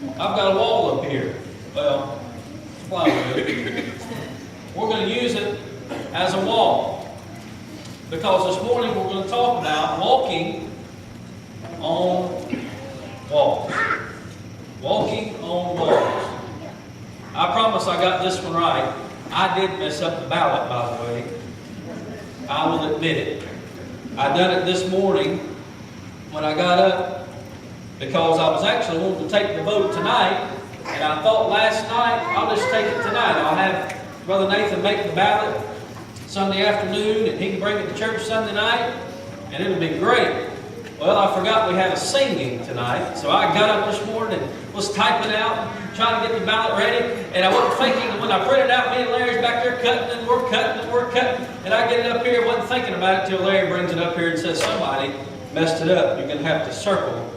I've got a wall up here. Well, plywood. We're going to use it as a wall. Because this morning we're going to talk about walking on walls. Walking on walls. I promise I got this one right. I did mess up the ballot, by the way. I will admit it. I done it this morning when I got up because I was actually wanting to take the vote tonight, and I thought last night, I'll just take it tonight. I'll have Brother Nathan make the ballot Sunday afternoon, and he can bring it to church Sunday night, and it'll be great. Well, I forgot we had a singing tonight, so I got up this morning and was typing out, trying to get the ballot ready, and I wasn't thinking, and when I printed out, me and Larry's back there cutting, and we're cutting, and we're cutting, and I get it up here, wasn't thinking about it till Larry brings it up here and says, somebody messed it up. You're going to have to circle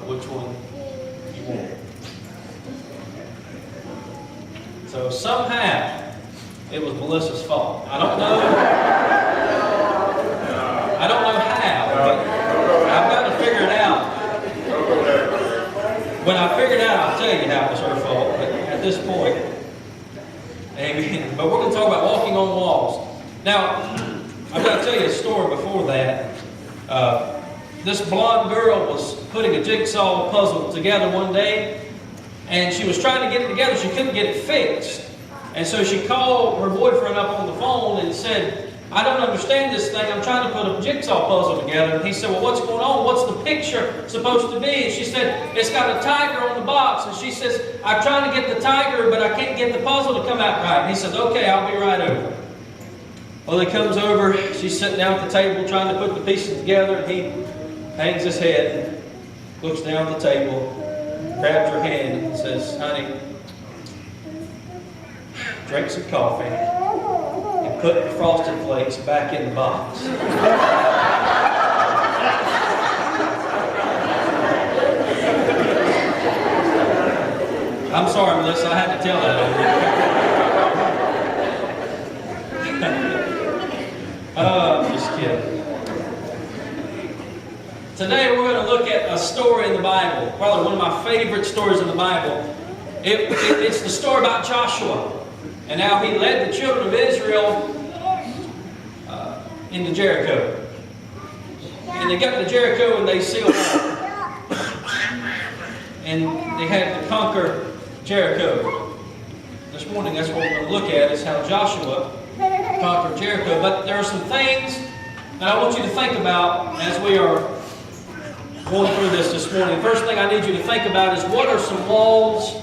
which one you want. So somehow, it was Melissa's fault. I don't know how, but I've got to figure it out. When I figure it out, I'll tell you how it was her fault. But at this point, amen. But we're going to talk about walking on walls. Now, I've got to tell you a story before that. This blonde girl was putting a jigsaw puzzle together one day, and she was trying to get it together. She couldn't get it fixed. And so she called her boyfriend up on the phone and said, I don't understand this thing. I'm trying to put a jigsaw puzzle together. And he said, well, what's going on? What's the picture supposed to be? And she said, it's got a tiger on the box. And she says, I'm trying to get the tiger, but I can't get the puzzle to come out right. And he says, okay, I'll be right over. Well, he comes over. She's sitting down at the table trying to put the pieces together. And he hangs his head and looks down at the table, grabs her hand and says, honey, drink some coffee and put the Frosted Flakes back in the box. I'm sorry, Melissa, I had to tell that. I'm just kidding. Today we're going to look at a story in the Bible, probably one of my favorite stories in the Bible. It's the story about Joshua and how he led the children of Israel into Jericho. And they got to Jericho and they sealed up. And they had to conquer Jericho. This morning that's what we're going to look at, is how Joshua conquered Jericho. But there are some things that I want you to think about as we are going through this morning. First thing I need you to think about is, what are some walls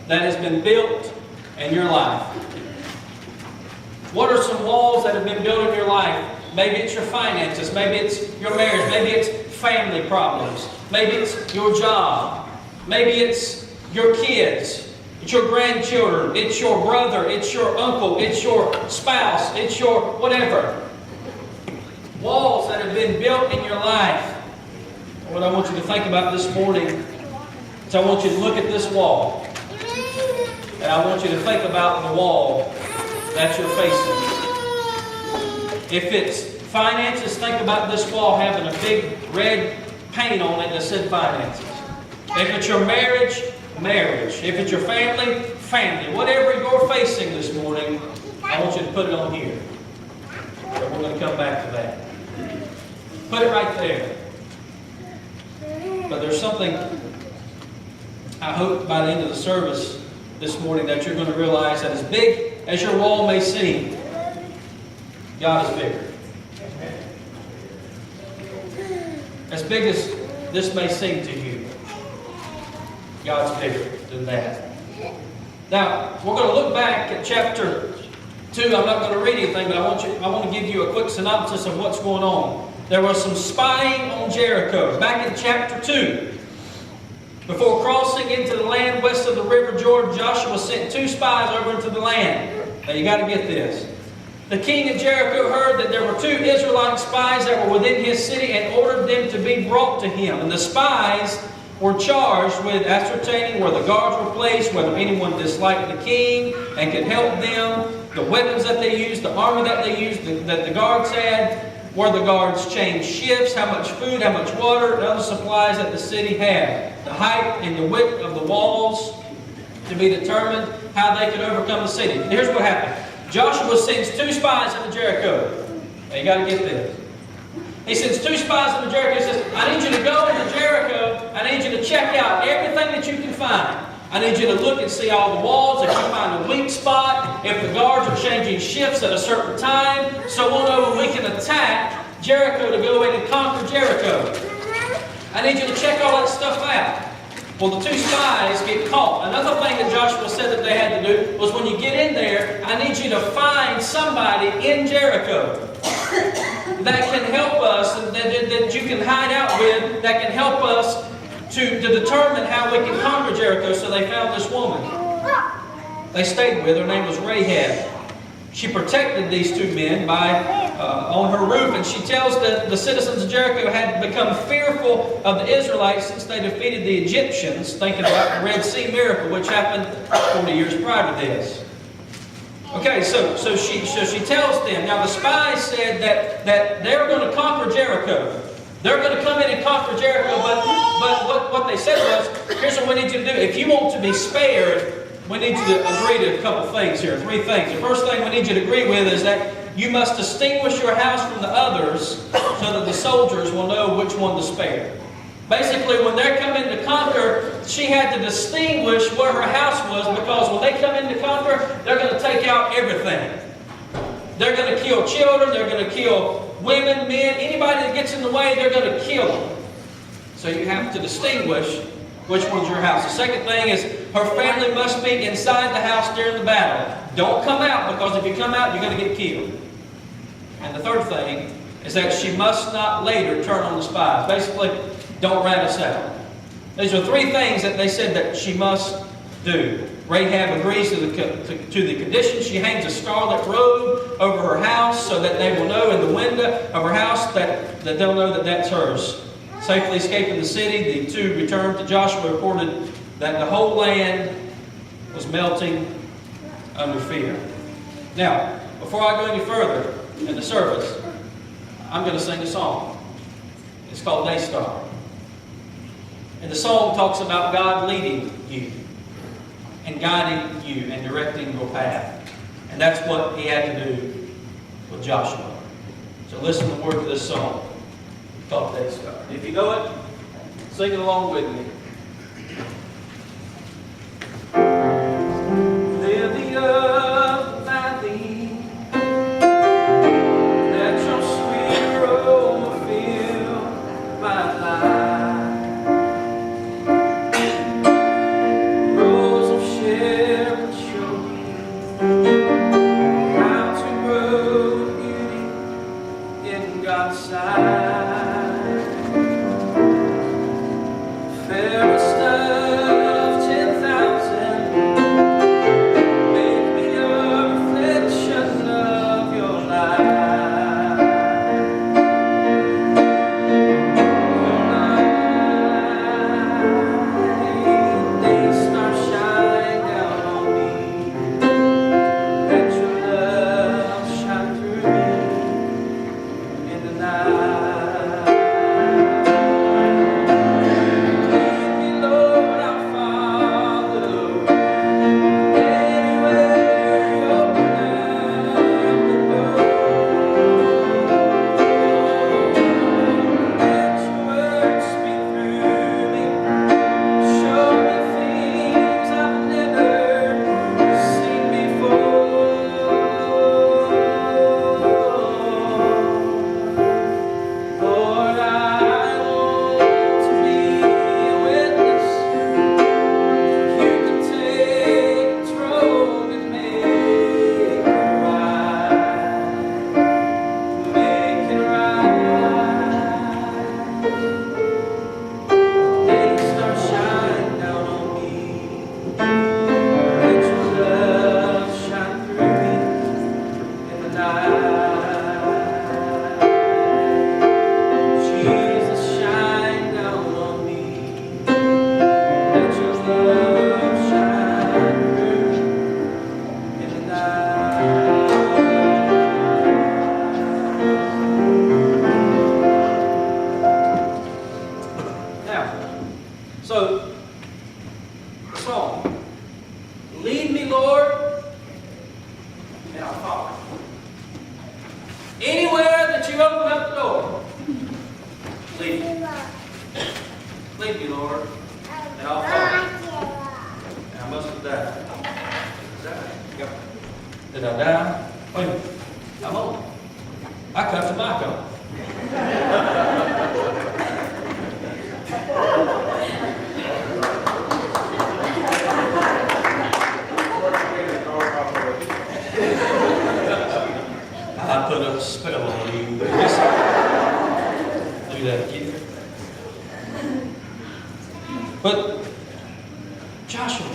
that has been built in your life? What are some walls that have been built in your life? Maybe it's your finances, maybe it's your marriage, maybe it's family problems, maybe it's your job, maybe it's your kids, it's your grandchildren, it's your brother, it's your uncle, it's your spouse, it's your whatever. Walls that have been built in your life. What I want you to think about this morning is, I want you to look at this wall. And I want you to think about the wall that you're facing. If it's finances, think about this wall having a big red paint on it that said finances. If it's your marriage, marriage. If it's your family, family. Whatever you're facing this morning, I want you to put it on here. So we're going to come back to that. Put it right there. But there's something, I hope by the end of the service this morning, that you're going to realize that as big as your wall may seem, God is bigger. As big as this may seem to you, God's bigger than that. Now, we're going to look back at chapter 2. I'm not going to read anything, but I want to give you a quick synopsis of what's going on. There was some spying on Jericho. Back in chapter 2, before crossing into the land west of the river Jordan, Joshua sent 2 spies over into the land. Now you got to get this. The king of Jericho heard that there were 2 Israelite spies that were within his city and ordered them to be brought to him. And the spies were charged with ascertaining where the guards were placed, whether anyone disliked the king and could help them, the weapons that they used, the armor that they used, that the guards had, where the guards changed shifts, how much food, how much water, and other supplies that the city had. the height and the width of the walls to be determined how they could overcome the city. And here's what happened. Joshua sends 2 spies into Jericho. Now you got to get this. He sends 2 spies into Jericho. He says, I need you to go into Jericho. I need you to check out everything that you can find. I need you to look and see all the walls. If you find a weak spot, if the guards are changing shifts at a certain time, so we'll know when we can attack Jericho to go in and conquer Jericho. I need you to check all that stuff out. Well, the 2 spies get caught. Another thing that Joshua said that they had to do was when you get in there, I need you to find somebody in Jericho that can help us, that you can hide out with, that can help us to determine how we can conquer Jericho. So they found this woman. They stayed with her. Her name was Rahab. She protected these 2 men on her roof, and she tells the citizens of Jericho had become fearful of the Israelites since they defeated the Egyptians, thinking about the Red Sea miracle, which happened 40 years prior to this. Okay, so she tells them. Now the spies said that they're going to conquer Jericho. They're going to come in and conquer Jericho, but what they said was, here's what we need you to do. If you want to be spared, we need you to agree to a couple things here, 3 things. The first thing we need you to agree with is that you must distinguish your house from the others so that the soldiers will know which one to spare. Basically, when they're coming to conquer, she had to distinguish where her house was, because when they come in to conquer, they're going to take out everything. They're going to kill children, they're going to kill women, men, anybody that gets in the way, they're going to kill them. So you have to distinguish which one's your house. The second thing is her family must be inside the house during the battle. Don't come out, because if you come out, you're going to get killed. And the third thing is that she must not later turn on the spies. Basically, don't rat us out. These are 3 things that they said that she must do. Rahab agrees to the conditions. She hangs a scarlet robe over her house so that they will know in the window of her house that they'll know that that's hers. Safely escaping the city, the 2 returned to Joshua, reported that the whole land was melting under fear. Now, before I go any further in the service, I'm going to sing a song. It's called Daystar. And the song talks about God leading you and guiding you and directing your path. And that's what he had to do with Joshua. So listen to the words of this song called Daystar. If you know it, sing it along with me. Lily of the valley, let your sweet aroma fill my life. Rose of Sharon, show me how to grow beauty in God's sight. song. Lead me, Lord, and I'll follow. Anywhere that you open up the door, lead me. Lead me, Lord, and I'll follow. And I must have died. Did I die? Wait a minute. I'm on. I cut the mic on. I put a spell on you. Do that again. But Joshua,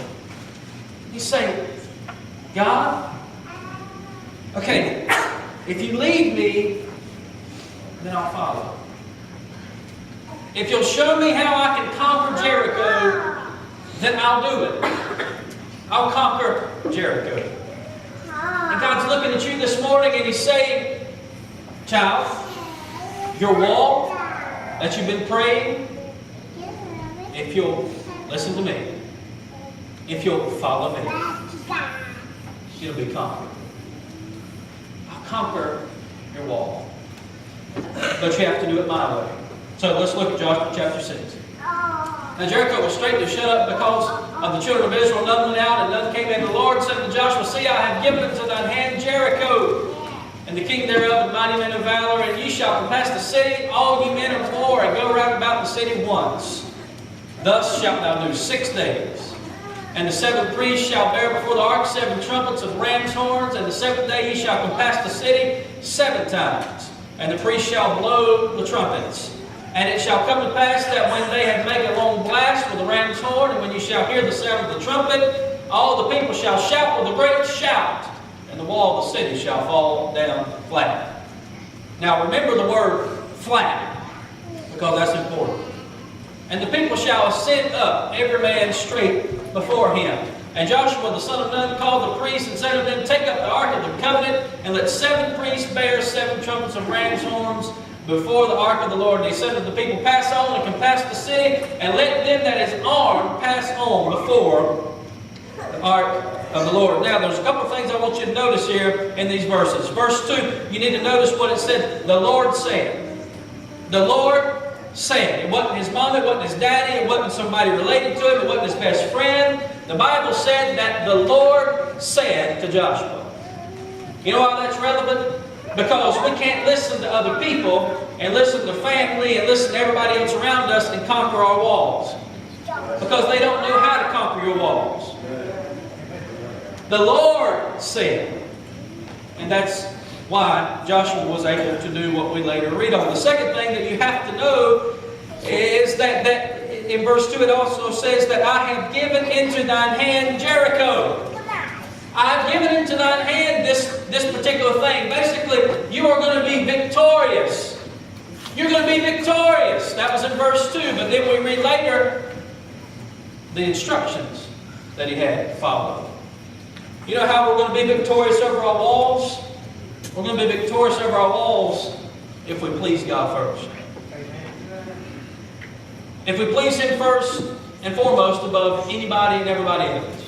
he's saying, God, okay, if you lead me, then I'll follow. If you'll show me how I can conquer Jericho, then I'll do it. I'll conquer Jericho. And God's looking at you this morning and He's saying, child, your wall that you've been praying, if you'll listen to me, if you'll follow me, it'll be conquered. I'll conquer your wall. But you have to do it my way. So let's look at Joshua chapter 6. Now Jericho was straightly shut up because of the children of Israel. None went out and none came in. The Lord said to Joshua, see, I have given into thine hand Jericho, and the king thereof, and mighty men of valor, and ye shall compass the city, all ye men of war, and go round about the city once. Thus shalt thou do 6 days. And the 7th priest shall bear before the ark 7 trumpets of ram's horns, and the 7th day he shall compass the city 7 times. And the priest shall blow the trumpets. And it shall come to pass that when they have made a long blast with the ram's horn, and when you shall hear the sound of the trumpet, all the people shall shout with a great shout, and the wall of the city shall fall down flat. Now remember the word flat, because that's important. And the people shall ascend up, every man straight before him. And Joshua the son of Nun called the priests and said to them, take up the ark of the covenant, and let 7 priests bear 7 trumpets of ram's horns before the ark of the Lord. And he said to the people, pass on and compass the city, and let them that is armed pass on before the ark of the Lord. Now there's a couple of things I want you to notice here in these verses. Verse 2, you need to notice what it said. The Lord said. The Lord said. It wasn't his mom, it wasn't his daddy, it wasn't somebody related to him, it wasn't his best friend. The Bible said that the Lord said to Joshua. You know why that's relevant? Because we can't listen to other people and listen to family and listen to everybody else around us and conquer our walls. Because they don't know how to conquer your walls. The Lord said. And that's why Joshua was able to do what we later read on. The second thing that you have to know is that in verse 2 it also says that I have given into thine hand Jericho. I have given into thine hand this particular thing. Basically, you are going to be victorious. You're going to be victorious. That was in verse 2. But then we read later the instructions that he had to follow. You know how we're going to be victorious over our walls? We're going to be victorious over our walls if we please God first. If we please Him first and foremost above anybody and everybody else.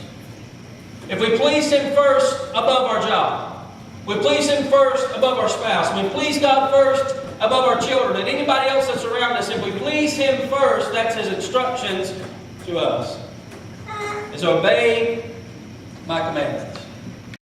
If we please Him first above our job. We please Him first above our spouse. We please God first above our children and anybody else that's around us. If we please Him first, that's His instructions to us. Is obey my commandments.